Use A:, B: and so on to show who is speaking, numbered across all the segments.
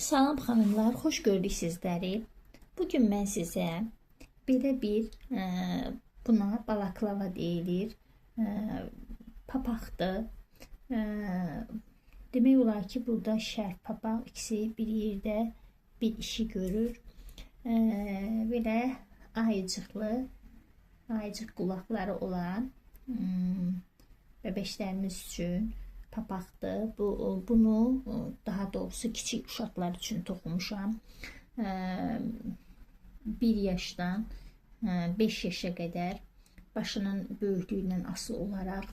A: Salam xanımlar, xoş gördük sizləri. Bugün mən sizə belə bir buna balaklava deyilir, papaqdır. Demək olar ki, burada şərq papaq ikisi bir yerdə bir işi görür. Belə ayıcıq qulaqları olan bəbəklərimiz üçün papaqdır. Bunu daha doğrusu kiçik uşaqlar üçün toxumuşam. 1 yaşdan 5 yaşa qədər başının böyüklüyündən asılı olaraq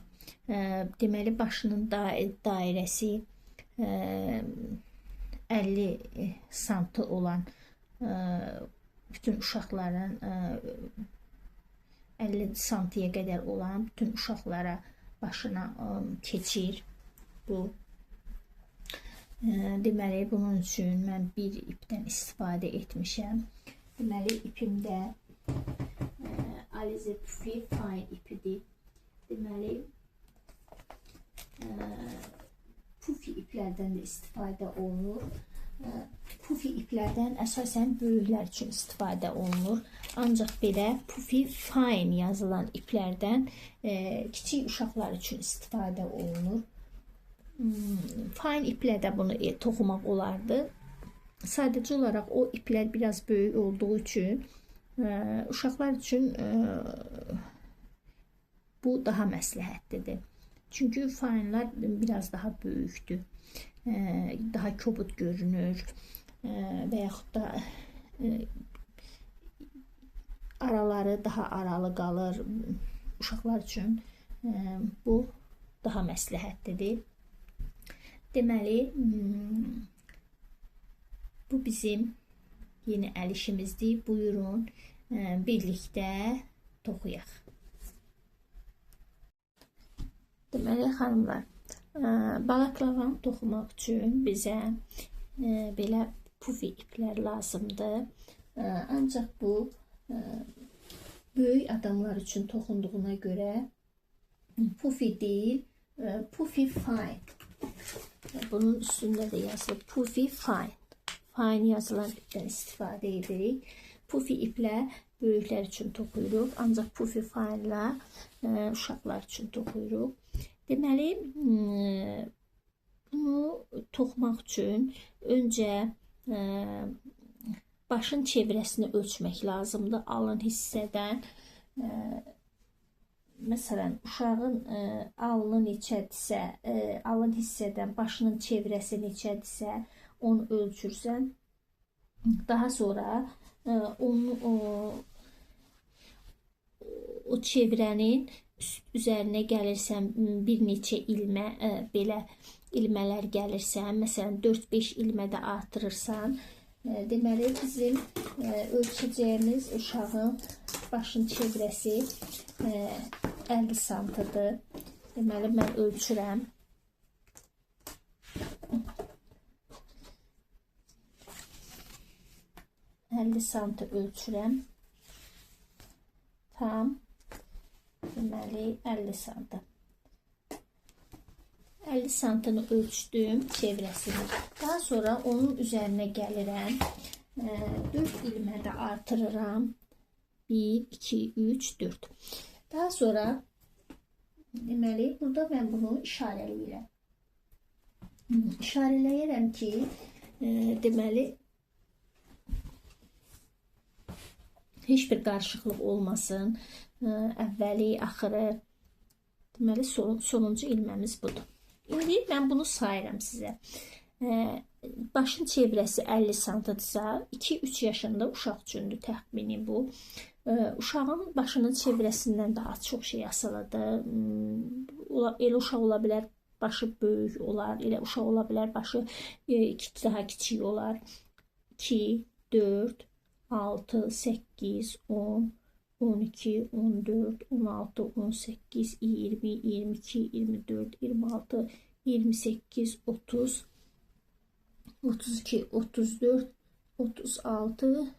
A: deməli başının dairəsi 50 santı olan bütün uşaqların 50 santiyə qədər olan bütün uşaqlara başına keçir bu. Deməli bunun üçün mən bir ipdən istifadə etmişəm. Deməli ipimdə Alize Puffy Fine ipidir. Deməli Puffy iplərdən də istifadə olunur. Puffy iplərdən əsasən böyüklər üçün istifadə olunur. Ancaq belə Puffy Fine yazılan iplərdən kiçik uşaqlar üçün istifadə olunur. Fine iplə də bunu toxumaq olardı. Sadəcə olaraq o iplər biraz böyük olduğu üçün uşaqlar üçün bu daha məsləhətlidir. Çünki fine'lar biraz daha böyükdür. Daha kobud görünür və yaxud da araları daha aralı qalır. Uşaqlar üçün bu daha məsləhətlidir. Deməli bu bizim yeni əl işimizdir. Buyurun birlikdə toxuyaq. Deməli xanımlar, balaklavanı toxumaq üçün bizə belə pufi iplər lazımdır. Ancaq bu böyük adamlar üçün toxunduğuna görə pufi deyil, Puffy Fine. Bunun üstündə də yazılır Puffy Fine. Fine yazılan ipdən istifadə edirik. Puffy iplə böyüklər üçün toxuyuruq. Ancaq Puffy Fine ilə uşaqlar üçün toxuyuruq. Deməli bunu toxumaq üçün öncə başın çevrəsini ölçmək lazımdır. Alın hissədən məsələn uşağın alnı neçədirsə, alın hissədən başının çevrəsi neçədirsə onu ölçürsən. Daha sonra onu o çevrənin üzərinə gəlirsən bir neçə ilmə belə ilmələr gəlirsən, məsələn 4-5 ilmə də artırırsan. Deməli bizim ölçəcəyimiz uşağın başın çevrəsi 50 santıdır. Deməli mən ölçürəm. santı ölçürəm. Tam. Deməli 50 santı. 50 santını ölçdüm çevrəsini. Daha sonra onun üzərinə gəlirəm. 4 ilmə də artırıram. 1, 2, 3, 4. Daha sonra deməli burada mən bunu işarələyirəm. İşarələyirəm ki, deməli heç bir qarışıqlıq olmasın. Əvvəli, axırı. Deməli sonuncu ilməmiz budur. İndi mən bunu sayıram sizə. Başın çevrəsi 50 santıdırsa 2-3 yaşında uşaq üçündür təxmini bu. Uşağın başının çevrəsindən daha çox şey asılıdır. Elə uşaq ola bilər başı böyük olar, elə uşaq ola bilər başı daha kiçik olar. 2, 4, 6, 8, 10, 12, 14, 16, 18, 20, 22, 24, 26, 28, 30, 32, 34, 36,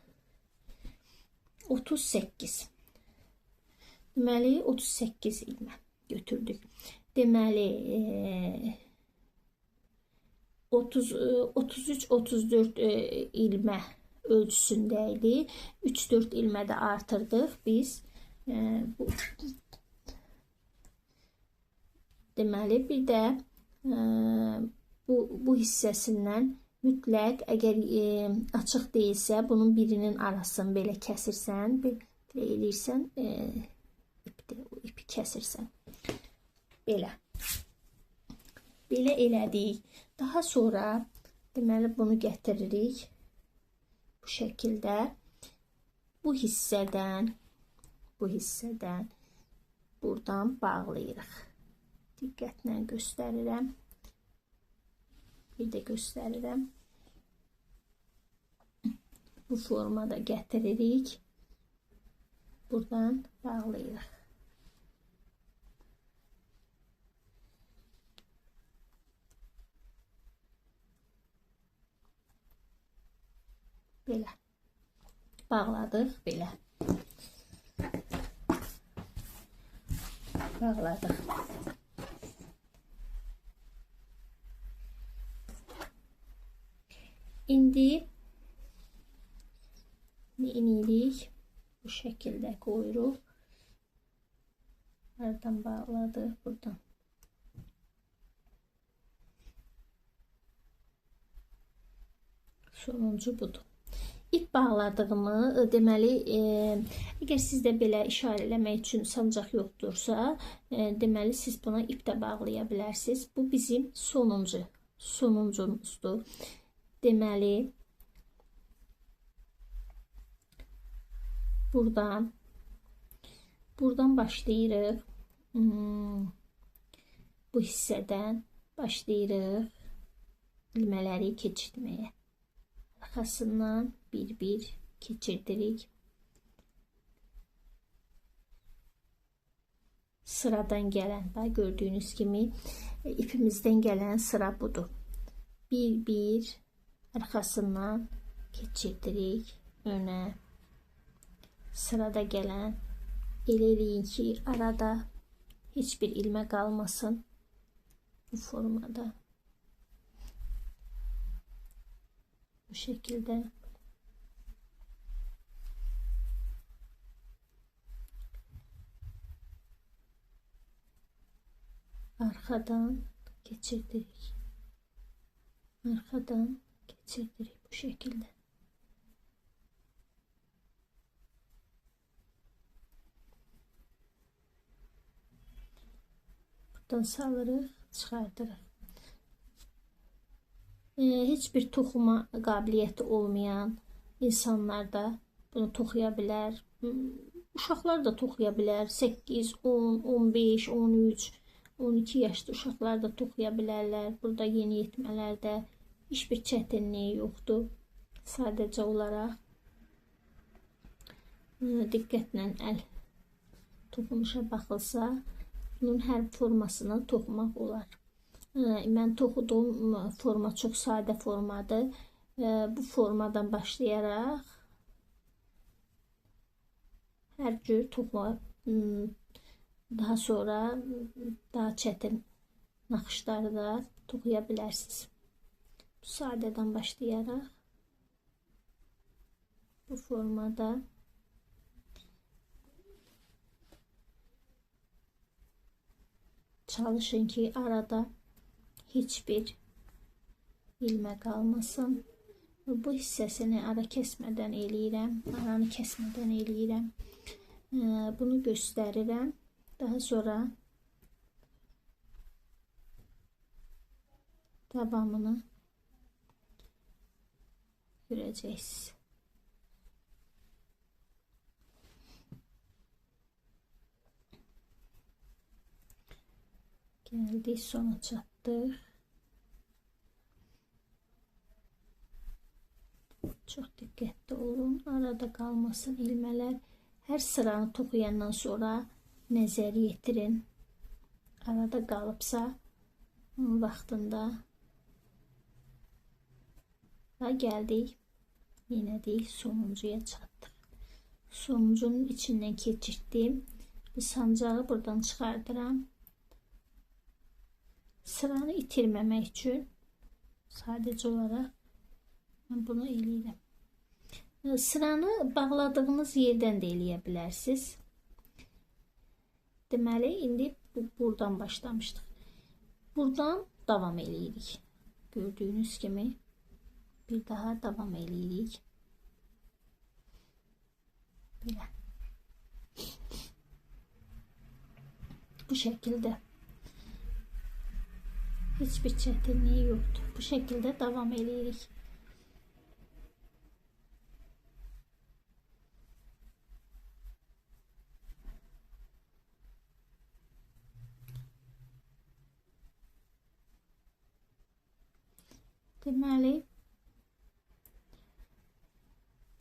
A: 38. Deməli 38 ilmə götürdük. Deməli 33-34 ilmə ölçüsündəydi. 3-4 ilmə də artırdıq biz. Deməli, bir də bu hissəsindən mütləq, əgər açıq deyilsə, bunun birinin arasını belə kəsirsən, belə eləyirsən, ipi kəsirsən. Belə elədik. Daha sonra deməli bunu gətiririk bu şəkildə. Bu hissədən buradan bağlayırıq. Diqqətlə göstərirəm. Bir də göstərirəm. Bu formada gətiririk. Buradan bağlayırıq. Belə. Bağladıq, belə. Bağladıq. İndi inilik bu şəkildə qoyuruq. Aradan bağladıq, buradan. Sonuncu budur. İp bağladığımı, deməli, əgər sizdə belə işarə eləmək üçün sancaq yoxdursa, deməli, siz buna ip də bağlaya bilərsiniz. Bu bizim sonuncumuzdur. Deməli, buradan başlayırıq. Bu hissədən başlayırıq ilmələri keçirtməyə. Arxasından bir-bir keçirdirik. Sıradan gələn, gördüyünüz kimi ipimizdən gələn sıra budur. Bir-bir arxasından keçirdirik önə. Sırada gələn elə eləyin ki, arada heç bir ilmə qalmasın. Bu formada. Bu şekilde arkadan geçirdik. Arkadan geçirdik bu şekilde. Buradan salırıq, çıxardırıq. Heç bir toxuma qabiliyyəti olmayan insanlar da bunu toxuya bilər. Uşaqlar da toxuya bilər. 8, 10, 15, 13, 12 yaşlı uşaqlar da toxuya bilərlər. Burada yeniyetmələrdə heç bir çətinliyi yoxdur. Sadəcə olaraq diqqətlə əl toxunuşa baxılsa, bunun hər formasını toxumaq olar. Mən toxuduğum forma çox sadə formadır. Bu formadan başlayaraq hər cür toxuma, daha sonra daha çətin naxışları da toxuya bilərsiniz. Bu sadədən başlayaraq bu formada çalışın ki, arada heç bir ilmə qalmasın. Bu hissəsini ara kəsmədən eləyirəm. Aranı kəsmədən eləyirəm. Bunu göstərirəm. Daha sonra davamını görəcəksiniz. Geldik, sona çatdıq. Çox diqqətli olun. Arada qalmasın ilmələr. Hər sıranı toxuyandan sonra nəzər yetirin. Arada qalıbsa vaxtında. Və gəldik. Yenədik, sonuncuya çatdıq. Sonuncunun içindən keçirtdim. Bu sancağı buradan çıxardıram. Sıranı itirməmək üçün Sadece olarak ben bunu eləyirəm. Sıranı bağladığınız yerden de eləyə bilərsiniz. Deməli, indi buradan başlamışdıq. Buradan davam eləyirik. Gördüğünüz kimi bir daha davam eləyirik. Belə. Bu şekilde. Hiçbir çətinliyi yoktur. Bu şekilde devam edirik. Deməli,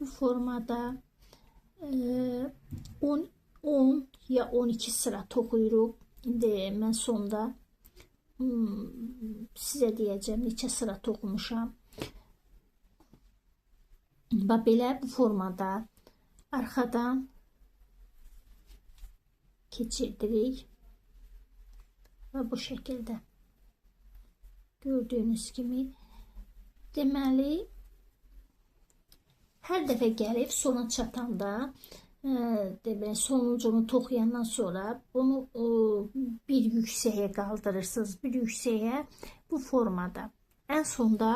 A: bu formada 10 ya 12 sıra toxuyuruq. İndi mən sonda sizə deyəcəm neçə sıra toxumuşam. Və belə bu formada arxadan keçirdirik və bu şəkildə gördüyünüz kimi. Deməli, hər dəfə gəlib sona çatanda deməli, sonuncunu toxuyandan sonra bunu bir yüksəyə qaldırırsınız, bir yüksəyə bu formada. Ən sonda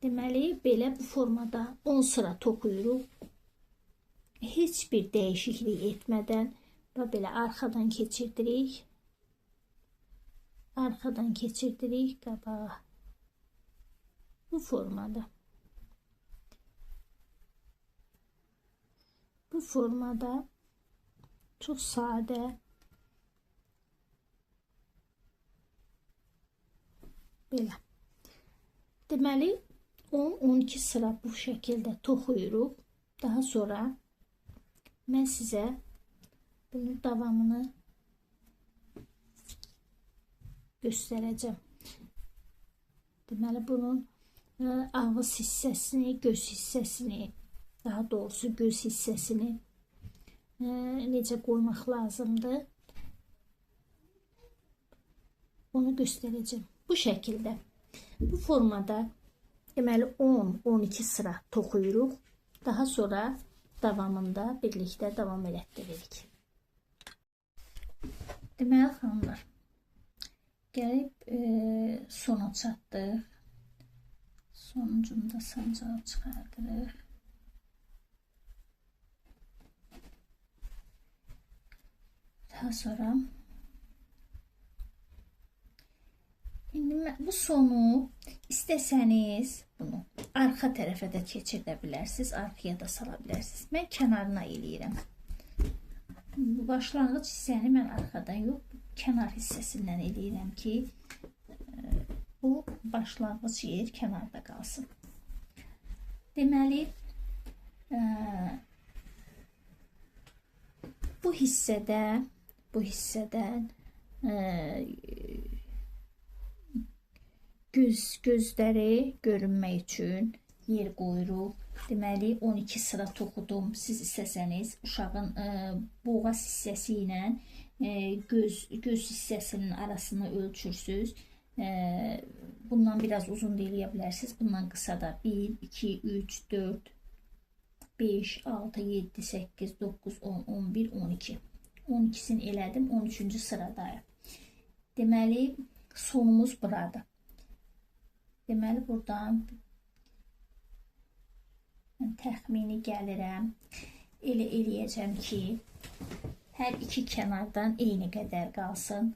A: deməli belə bu formada 10 sıra toxuyuruq. Heç bir dəyişiklik etmədən və belə arxadan keçirdirik. Arxadan keçirdirik qabağa. Bu formada. Bu formada çok sade, belə. Deməli 10-12 sıra bu şəkildə toxuyuruq. Daha sonra mən sizə bunun davamını göstərəcəm. Deməli bunun ağız hissəsini, göz hissəsini, daha doğrusu göz hissəsini necə qoymaq lazımdır, onu göstərəcəm. Bu şəkildə, bu formada deməli 10-12 sıra toxuyuruq. Daha sonra davamında birlikdə davam elətdiririk. Deməli xanımlar, gəlib sona çatdıq. Sonucunda sancağı çıxardırıq. Daha sonra bu sonu istəsəniz bunu arxa tərəfə də keçirdə bilərsiniz, arxaya da sala bilərsiniz. Mən kənarına eləyirəm. Bu başlanğıc hissəni mən arxadan yox, kənar hissəsindən eləyirəm ki, bu başlanğıc yer kənarda qalsın. Deməli, bu hissədən gözləri görünmək üçün yer qoyuruq. Deməli 12 sıra toxudum. Siz istəsəniz uşağın boğaz hissəsi ilə göz hissəsinin arasını ölçürsüz. Bundan biraz uzun da eləyə bilərsiniz. Bundan qısa da 1, 2, 3, 4, 5, 6, 7, 8, 9, 10, 11, 12. 12'sini elədim. 13-cü sıradayım. Deməli sonumuz burada. Deməli buradan mən təxmini gəlirəm. Elə eləyəcəm ki, hər iki kənardan eyni qədər qalsın.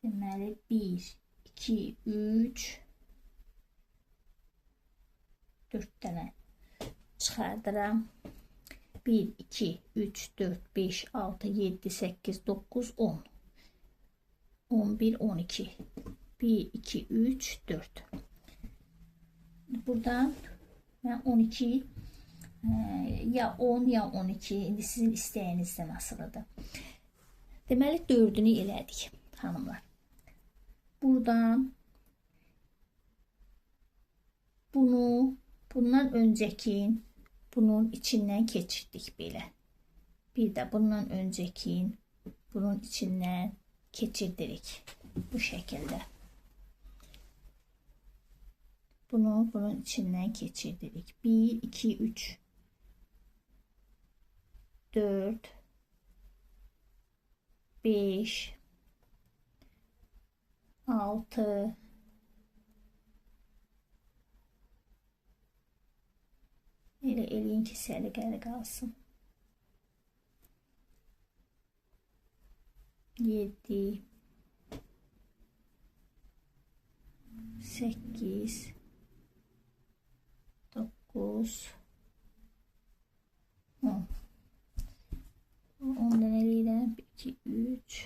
A: Deməli 1, 2, 3, 4 dənə çıxardıram. 1, 2, 3, 4, 5, 6, 7, 8, 9, 10, 11, 12. 1, 2, 3, 4. Buradan ben 12 ya 10 ya 12, indi sizin istəyinizdən asılıdır. Deməli 4'ünü elədik hanımlar. Buradan bundan öncəki bunun içindən keçirdik belə. Bir də bundan öncəki bunun içindən keçirdirik bu şəkildə. Bunu bunun içindən keçirdirik. 1, 2, 3, 4, 5, 6, elə eləyin ki, səliqəli qalsın. 7, 8, 9, 10. 10 dənə eləyirəm. 2, 3,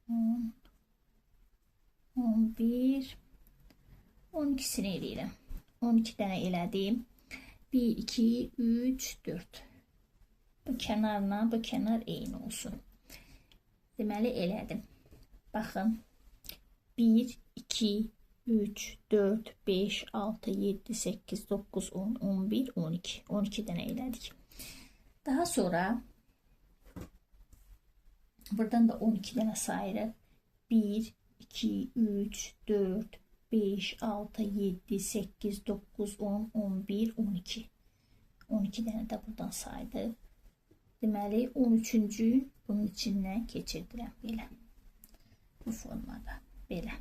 A: 10, 11, 12'sini eləyirəm. 12 dənə elədim. 1, 2, 3, 4. Bu kənarla bu kənar eyni olsun. Deməli elədim. Baxın. 1, 2, 3, 4, 5, 6, 7, 8, 9, 10, 11, 12. 12 dənə elədik. Daha sonra buradan da 12 dənə sayırıq. 1, 2, 3, 4, 5, 6, 7, 8, 9, 10, 11, 12. 12 dənə də buradan saydım. Deməli 13-cü bunun içindən keçirdirəm belə. Bu formada belə.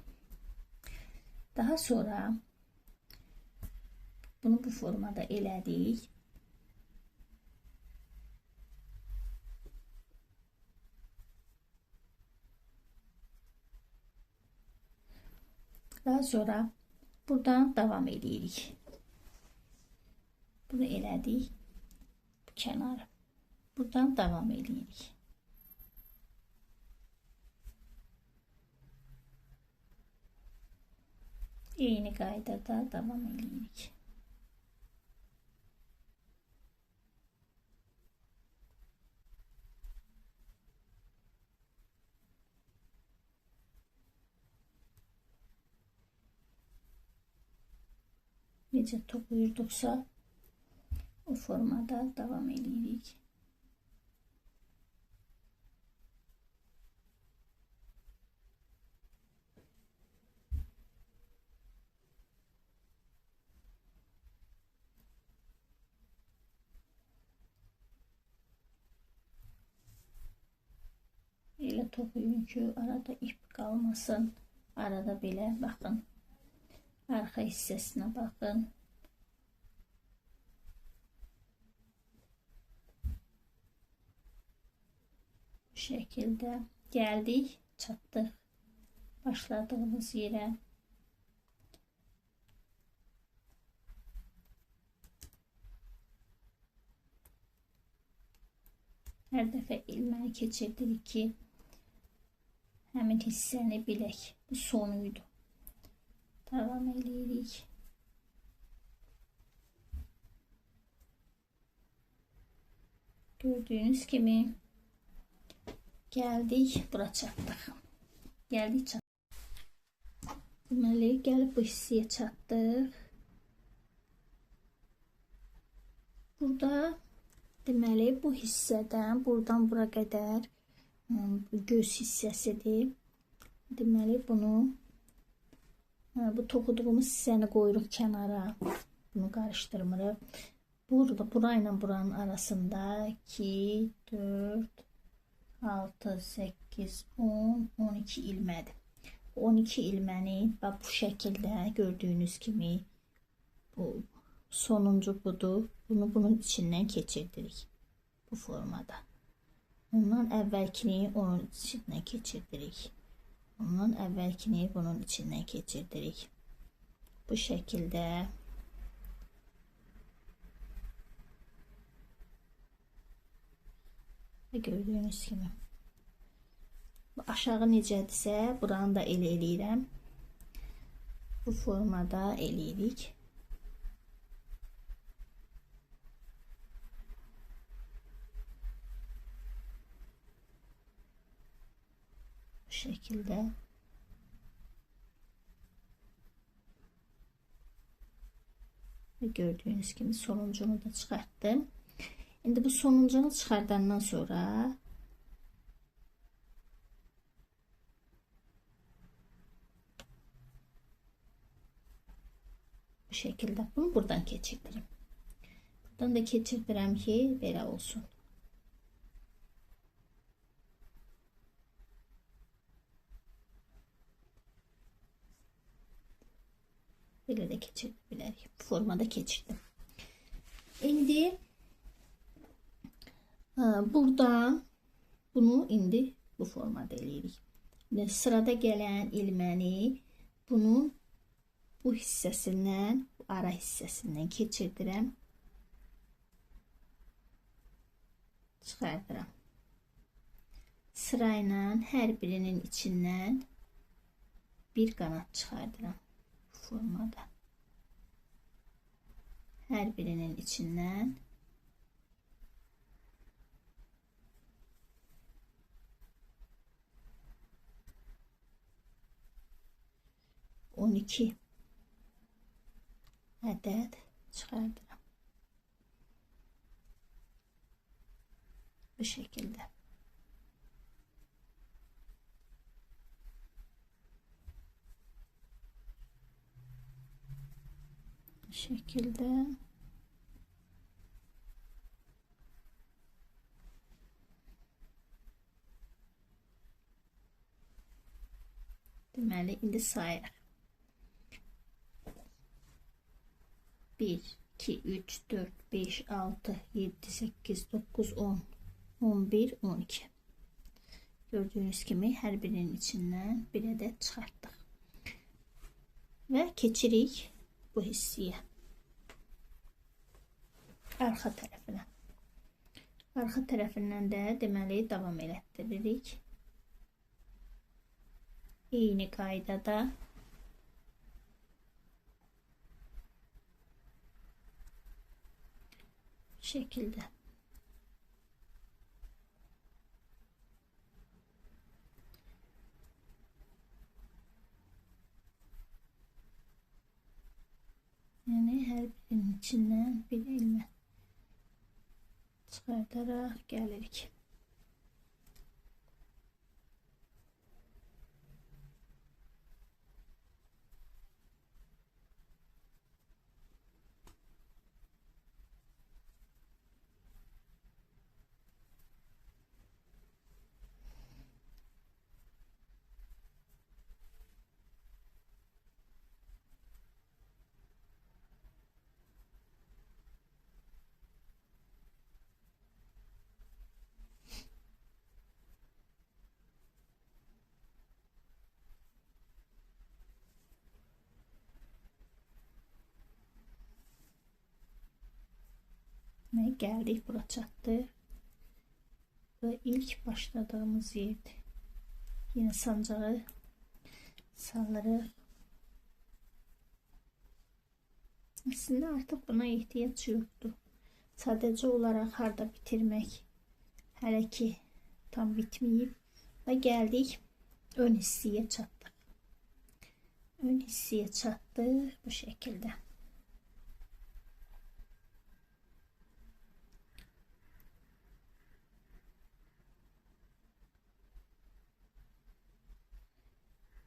A: Daha sonra bunu bu formada elədik. Daha sonra buradan davam edirik. Bunu elədik. Bu kənarı. Buradan davam edirik. Eyni qaydada davam edirik. Necə toxuyurduqsa o formada davam edirik. Elə toxuyun ki, arada ip qalmasın. Arada belə baxın. Arxa hissəsinə baxın. Bu şəkildə gəldik, çatdıq başladığımız yerə. Hər dəfə ilməni keçirdirik ki, həmin hissəni bilək. Bu sonuydu. Davam edirik. Gördüyünüz kimi gəldik, bura çatdıq. Gəldik, çatdıq. Deməli, gəlib bu hissəyə çatdıq. Burada deməli, bu hissədən buradan bura qədər göz hissəsidir. Deməli, bunu bu toxuduğumuz hissəni qoyuruq kənara. Bunu qarışdırmırıq. Burada burayla buranın arasında 2, 4, 6, 8, 10, 12 ilmədir. 12 ilməni bu şəkildə gördüyünüz kimi bu sonuncu budur. Bunu bunun içindən keçirdirik. Bu formada. Ondan əvvəlkini onun içindən keçirdirik. Ondan əvvəlkini bunun içindən keçirdirik. Bu şəkildə və gördüyünüz kimi aşağı necədirsə buranı da elə eləyirəm. Bu formada eləyirik. Bu şəkildə və gördüyünüz kimi sonuncunu da çıxartdım. İndi bu sonuncunu çıxardandan sonra bu şekilde bunu buradan keçirdirim. Buradan da keçirdirəm ki, belə olsun. Belə də keçirdim bilərik. Bu formada keçirdim. İndi buradan bunu indi bu formada eləyirik. Sırada gələn ilməni bunun bu hissəsindən, bu ara hissəsindən keçirdirəm. Çıxardıram. Sırayla hər birinin içindən bir qanat çıxardıram. Bu formada. Hər birinin içindən on iki ədəd çıxardıram. Bu şekilde. Bu şekilde. Deməli, indi sayırıq. 1, 2, 3, 4, 5, 6, 7, 8, 9, 10, 11, 12. Gördüğünüz kimi her birinin içinden bir adet çıkarttık. Ve keçirik bu hissəyə. Arxa tərəfinə. Arxa tərəfindən də deməli davam elətdiririk. Eyni qaydada şekilde. Yani her birinin içinden bir ilmek çıkartarak gelirik. Ve geldik, bura çatdı. Ve ilk başladığımız yerdi. Yine sancağı salırıq. Aslında artık buna ihtiyaç yoktu. Sadece olarak harda bitirmek hələ ki tam bitmeyip ve geldik ön hissəyə çatdık. Ön hissəyə çatdık bu şekilde.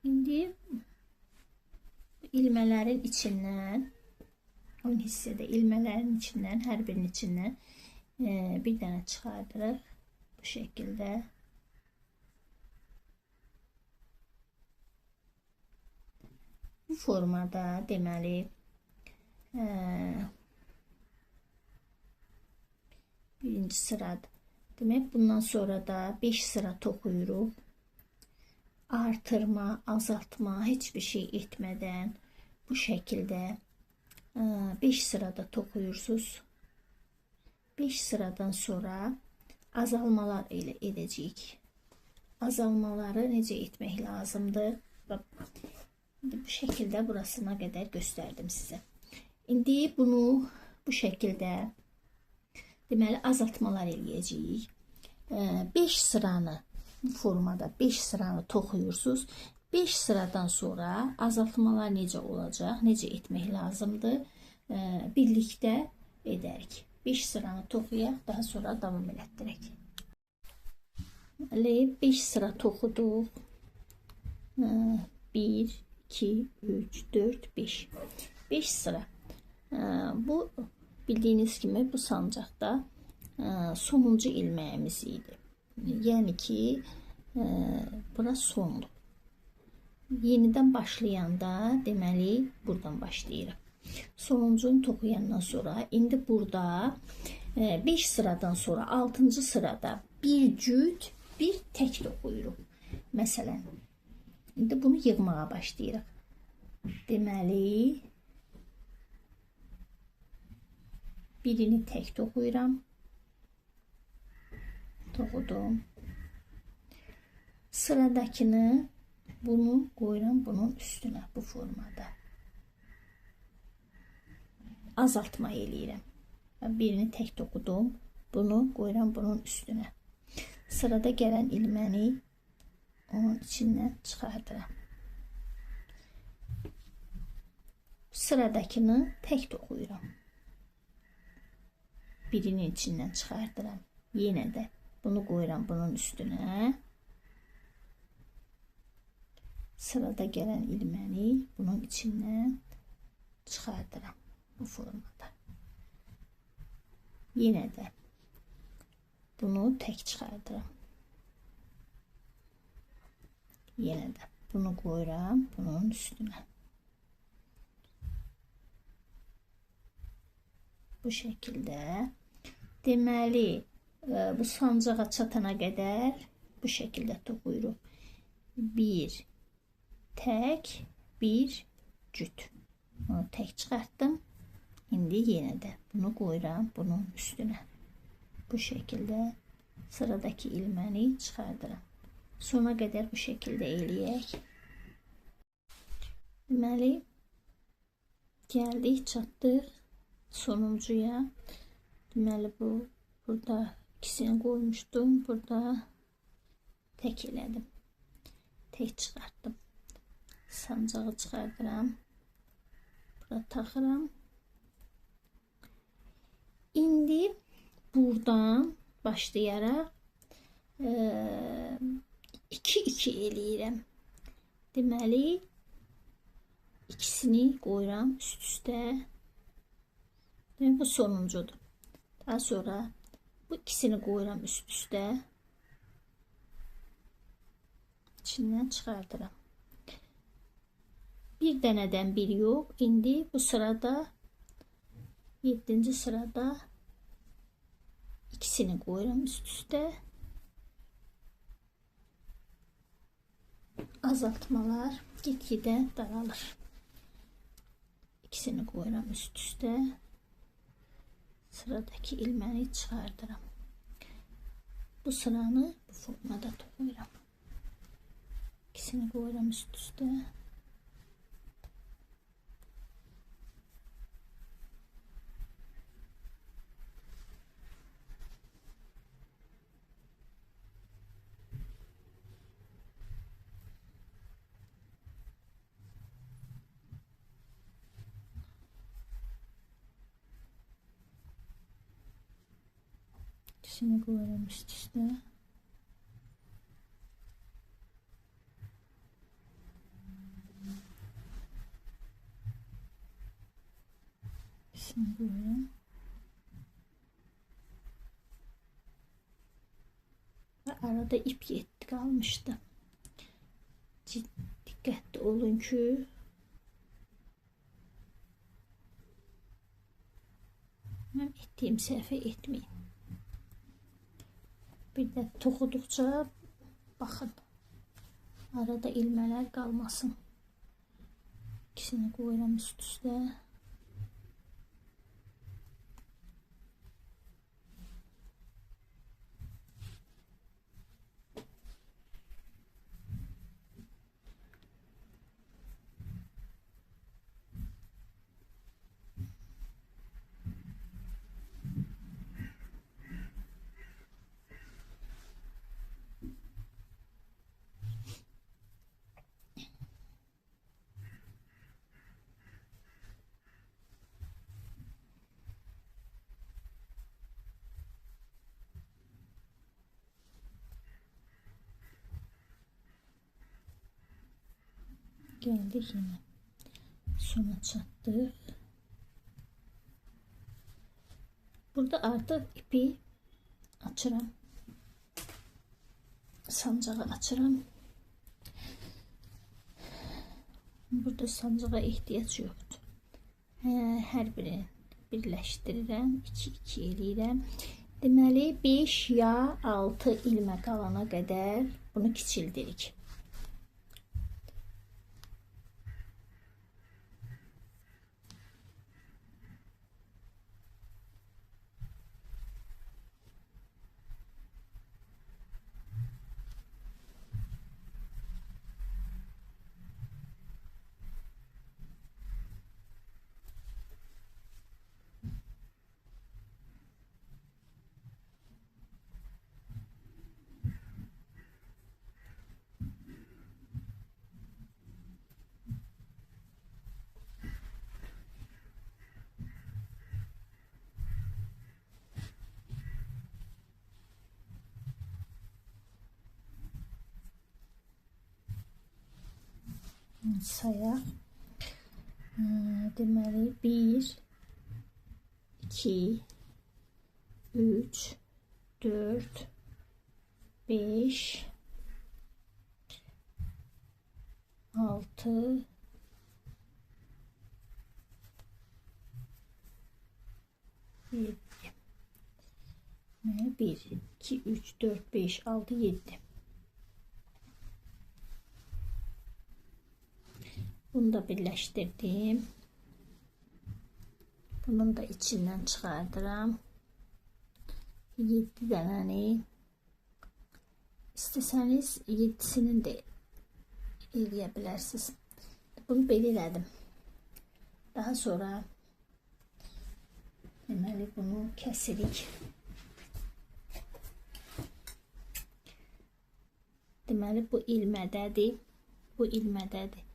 A: İndi ilmələrin içindən, ön hissədə ilmələrin içindən, hər birinin içindən bir dənə çıxardırıq. Bu şəkildə. Bu formada deməli birinci sırada. Demək bundan sonra da 5 sıra toxuyuruq. Artırma, azaltma hiçbir şey etmeden bu şekilde 5 sırada toxuyursunuz. 5 sıradan sonra azalmalar ile edəcəyik. Azalmaları necə etmək lazımdır? Bu şekilde burasına kadar gösterdim size. İndi bunu bu şekilde deməli azaltmalar eləyəcəyik. 5 sıranı bu formada 5 sıranı toxuyursunuz. 5 sıradan sonra azaltmalar necə olacaq, necə etmək lazımdır birlikdə edərik. 5 sıranı toxuyaq, daha sonra davam elətdirək. Deməli 5 sıra toxuduq. 1, 2, 3, 4, 5. 5 sıra. Bu bildiyiniz kimi bu sancaqda sonuncu ilməyimiz idi. Yəni ki, bura sondur. Yenidən başlayanda deməli buradan başlayırıq. Sonuncunu toxuyandan sonra indi burada 5 sıradan sonra 6-cı sırada bir cüt, bir tək toxuyuruq. Məsələn, indi bunu yığmağa başlayırıq. Deməli, birini tək toxuyuram. Toxudum. Sıradakını bunu qoyuram bunun üstünə bu formada. Azaltma eləyirəm. Birini tək toxudum. Bunu qoyuram bunun üstünə. Sırada gələn ilməni onun içindən çıxardıram. Sıradakını tək toxuyuram. Birinin içindən çıxardıram. Yenə də bunu qoyuram bunun üstünə. Sırada gələn ilməni bunun içindən çıxardıram. Bu formada. Yenə də bunu tək çıxardıram. Yenə də bunu qoyuram bunun üstünə. Bu şəkildə. Deməli, bu sancağa çatana qədər bu şəkildə toxuyuruq. Bir tək, bir cüt. Bunu tək çıxartdım. İndi yenə də bunu qoyuram bunun üstünə. Bu şəkildə sıradakı ilməni çıxardıram. Sona qədər bu şəkildə eləyək. Deməli, gəldik, çatdıq sonuncuya. Deməli, burada ikisini qoymuşdum. Burada tək elədim. Tək çıxartdım. Sancağı çıxardıram. Burada taxıram. İndi buradan başlayaraq 2-2 eləyirəm. Deməli, ikisini qoyuram üst-üstə. Bu sonuncudur. Daha sonra bu ikisini qoyuram üst-üstə. İçindən çıxardıram. Bir dənədən bir yox. İndi bu sırada 7-ci sırada ikisini qoyuram üst-üstə. Azaltmalar get-gedə daralır. İkisini qoyuram üst-üstə. Sıradakı ilməni çıxardıram. Bu sıranı bu formada toxuyuram. İkisini qoyuram üst-üstə. İkisini koyalım üst üste. İkisini koyalım. Ve arada ip yetti kalmıştı. Dikkatli olun ki ben ettiğim səhvə etmeyin. Bir də toxuduqca baxın. Arada ilmələr qalmasın. İkisini qoyuram üst-üstə. Geldik yine sona çattık. Burada artık ipi açıram. Sancağı açıram. Burada sancağa ihtiyaç yoktur. Hər birini birləşdirirəm. 2-2 eləyirəm. Deməli 5 ya 6 ilmək alana qədər bunu kiçildirik. Sayaq. Deməli 1 2 3 4 5 6 7 1 2 3 4 5 6 7. Bunu da birleştirdim. Bunun da içinden çıkardıram. 7 dənəni. İstəsəniz 7'sinin de eləyə bilərsiniz. Bunu belə elədim. Daha sonra deməli bunu kəsirik. Deməli bu ilmədədir. Bu ilmədədir.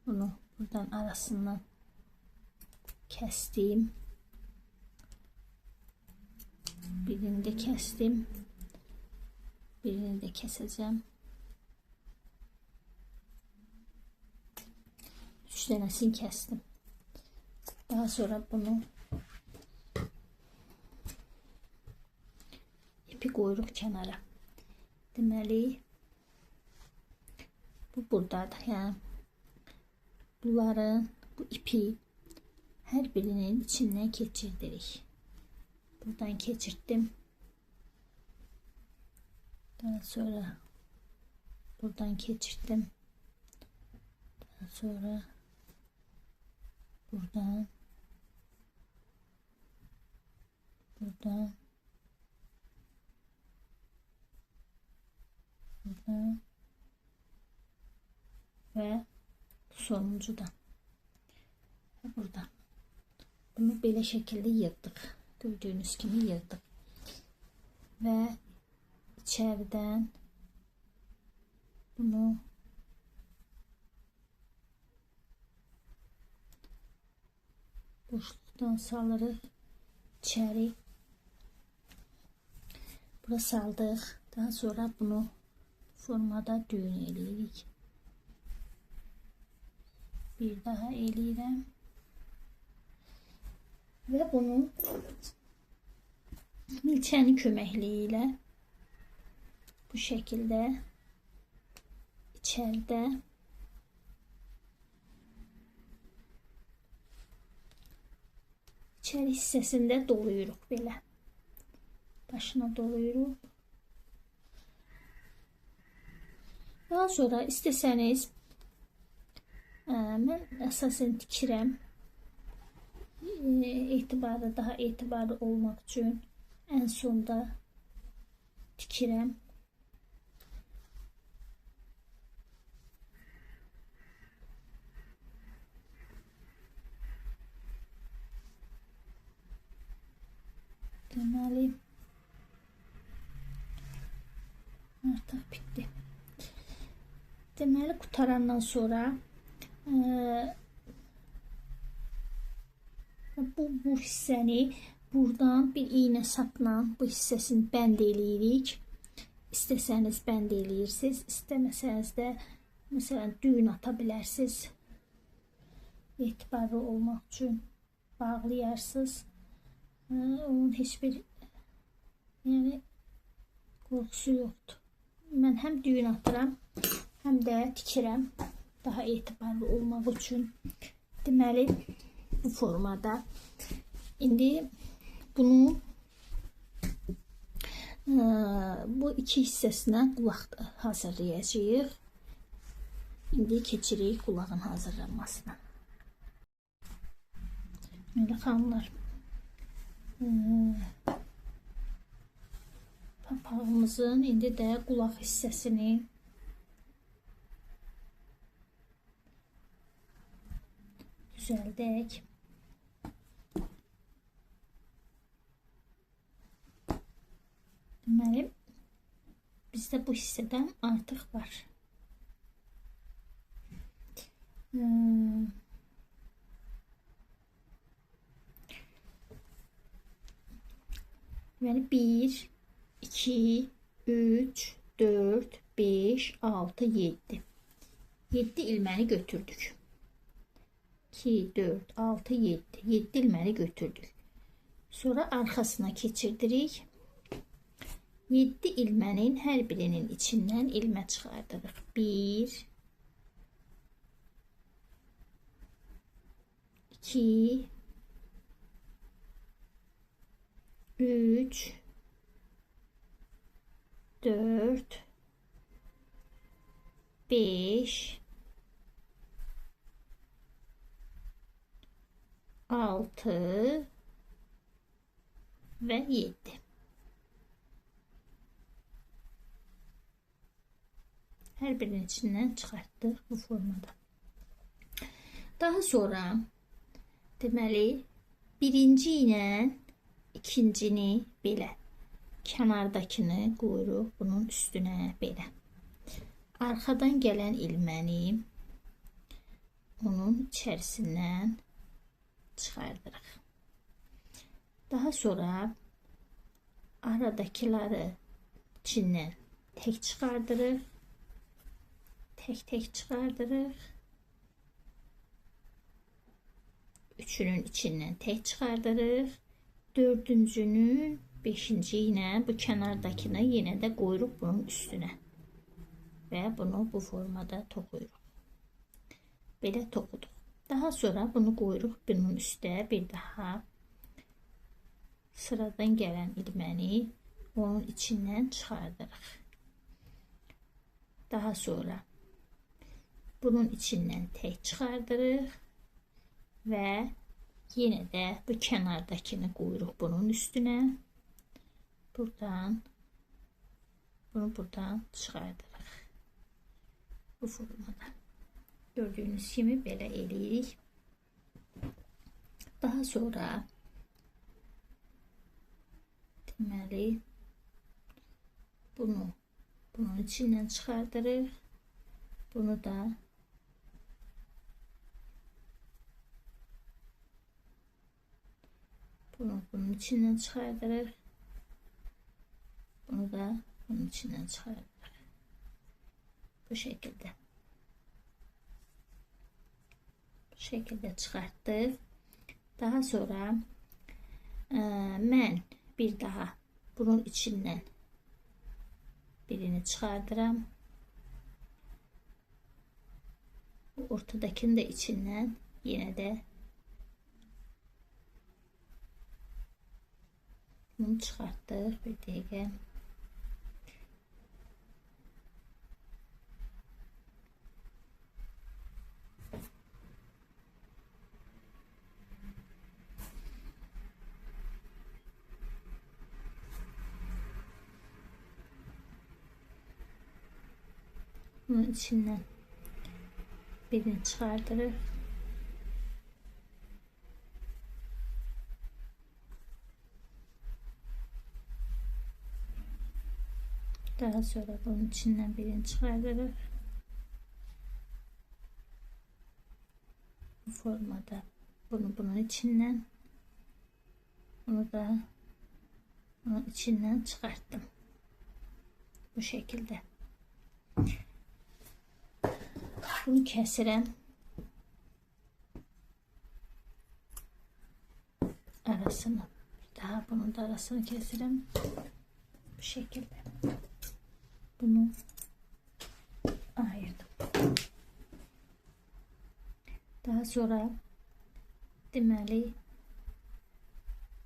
A: Bunu buradan arasından kestim. Birini de kestim. Birini de keseceğim. 3 tanesini kestim. Daha sonra bunu ipi koyuruq kənara. Deməli bu buradadır. Yəni bunların bu ipi her birinin içinden geçirdik. Buradan geçirdim. Daha sonra buradan geçirdim. Daha sonra buradan buradan ve sonuncudan burada. Bunu belə şekilde yırttık. Gördüğünüz gibi yırttık. Ve içeriden bunu boşluktan salırıq içeri. Bura saldıq. Daha sonra bunu formada düğün eləyirik. Bir daha eləyirəm. Ve bunu milçənin köməkliyi ilə bu şekilde içeride içeri hissəsində doluyuruq belə. Başına doluyuruq. Daha sonra istəsəniz mən əsasən tikirəm. Daha etibarlı olmak için en sonda tikirəm. Deməli artıq bitdi. Deməli qutarandan sonra bu hissəni buradan bir iğne sapla bu hissəsini bənd eləyirik İstəsəniz bənd eləyirsiniz, istəməsəniz də məsələn düyün ata bilərsiniz. Etibarlı olmaq üçün bağlayarsınız. Onun heç bir qorxusu yoxdur. Mən həm düyün atıram, həm də tikirəm daha etibarlı olmaq üçün. Deməli bu formada. İndi bunu bu iki hissəsinə qulaq hazırlayacağıq. İndi keçirik qulağın hazırlanmasına. Böyle xanımlar, papağımızın indi də qulaq hissəsini düzəldək. Deməli, bizdə bu hissədən artıq var. Deməli, 1, 2, 3, 4, 5, 6, 7. 7 ilməni götürdük. 2, 4, 6, 7. 7 ilməni götürdük. Sonra arxasına keçirdirik. 7 ilmənin hər birinin içindən ilmə çıxardırıq. 1, 2, 3, 4, 5, 6 və 7. Hər birinin içindən çıxartdıq bu formada. Daha sonra deməli birinci ilə ikincini belə kənardakını qoyuruq bunun üstünə belə. Arxadan gələn ilməni onun içərisindən çıxardırıq. Daha sonra aradakiləri içindən tək çıxardırıq. Tek çıxardırıq. Üçünün içindən tək çıxardırıq. Dördüncünün beşinci ilə bu kənardakını yenə də qoyuruq bunun üstünə. Və bunu bu formada toxuyuruq. Belə toxuduq. Daha sonra bunu qoyuruq bunun üstə bir daha. Sıradan gələn ilməni onun içindən çıxardırıq. Daha sonra bunun içindən tək çıxardırıq və yenə də bu kənardakını qoyuruq bunun üstünə. Buradan bunu buradan çıxardırıq. Bu formada. Gördüyünüz kimi belə eləyirik. Daha sonra deməli bunun içindən çıxardırıq. Bunu da bunun içindən çıxardırıq. Bunu da bunun içindən çıxardırıq. Bu şəkildə. Bu şəkildə çıxartdıq. Daha sonra mən bir daha bunun içindən birini çıxardıram. Ortadakini də içindən yenə də bunu çıxartdıq bir dəqiqə. Bunun içindən birini çıxardırıq. Daha sonra bunun içindən birini çıxardırıq. Bu formada bunu bunun içindən, bunu da bunun içindən çıxarttım. Bu şekilde. Bunu kəsirəm. Arasını. Daha bunun da arasını kəsirəm. Bu şekilde. Bunu ayırdım. Daha sonra deməli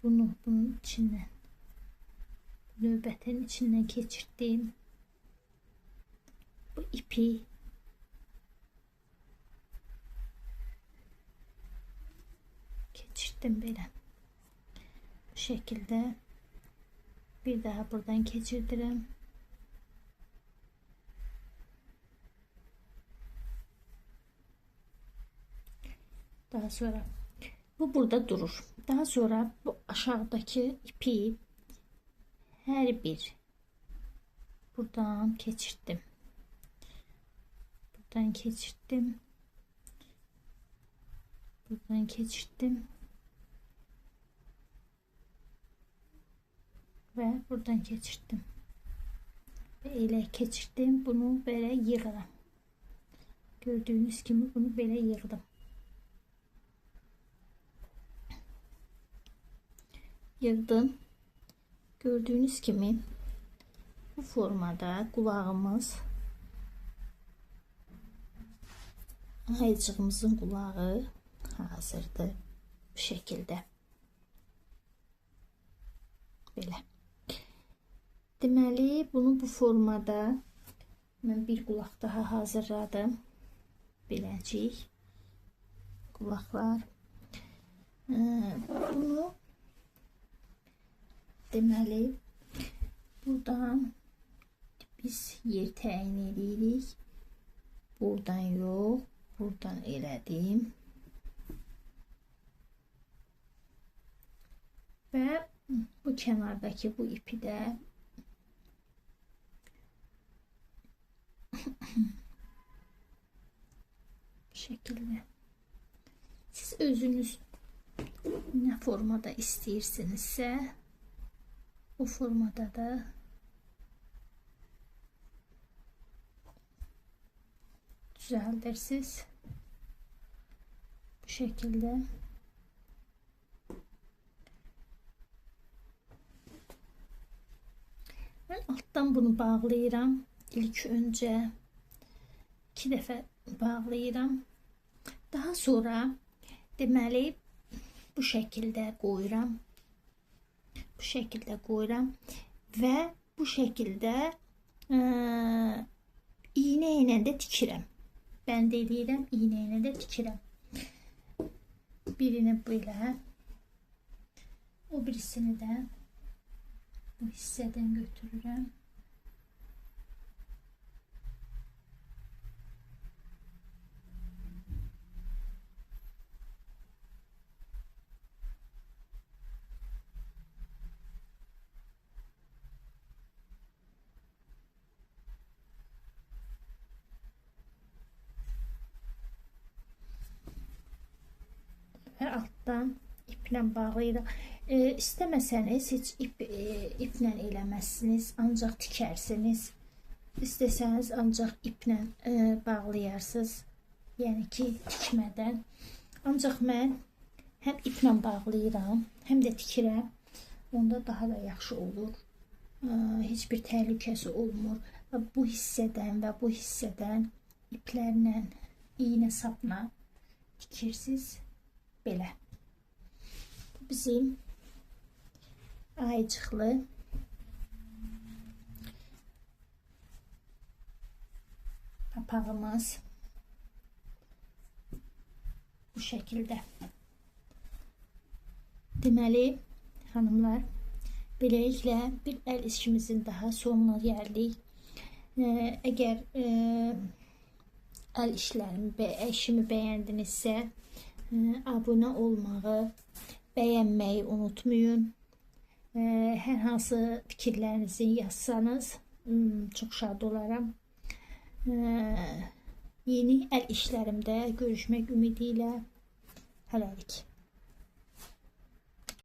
A: bunun içindən növbətin içindən keçirdim. Bu ipi geçirdim belə. Bu şekilde bir daha buradan geçirdirəm. Daha sonra bu burada durur. Daha sonra bu aşağıdaki ipi her bir buradan geçirdim. Buradan geçirdim. Buradan geçirdim. Ve buradan geçirdim. Ve elə keçirdim. Bunu böyle yığıram. Gördüğünüz gibi bunu böyle yığdım. Yığdım. Gördüğünüz gibi bu formada kulağımız, ayıcığımızın kulağı hazırdır. Bu şekilde. Belə. Deməli, bunu bu formada mən bir qulaq daha hazırladım. Beləcik qulaqlar. Bunu deməli buradan biz yer təyin edirik. Buradan yox, buradan elədim. Və bu kənardakı bu ipi də bu şekilde. Siz özünüz ne formada istəyirsinizsə o formada da düzəldirsiniz. Bu şekilde. Ben alttan bunu bağlayıram. İlk önce 2 dəfə bağlayıram. Daha sonra deməli bu şekilde qoyuram. Bu şekilde qoyuram və bu şekilde iğne ilə də tikirəm. Ben də eləyirəm, iğne ilə də tikirəm. Birini belə, o birisini də bu hissədən götürürəm. Ve alttan iple bağlayırıq. İstəməsəniz heç iplə eləməzsiniz, ancaq tikərsiniz. İstəsəniz ancaq iplə bağlayarsınız. Yəni ki, tikmədən. Ancaq mən həm iplə bağlayıram, həm də tikirəm. Onda daha da yaxşı olur. Heç bir təhlükəsi olmur. Və bu hissədən və bu hissədən iplərlə, iğne sapla tikirsiniz. Belə. Bizim ayıcıqlı papağımız bu şekilde. Deməli, hanımlar, beləliklə bir əl işimizin daha sonuna gəldik. Əgər əl işimi bəyəndinizsə, abunə olmağı, bəyənməyi unutmayın. Hər hansı fikirlərinizi yazsanız çox şad olaram. Yeni əl işlərimdə görüşmək ümidi ilə hələlik.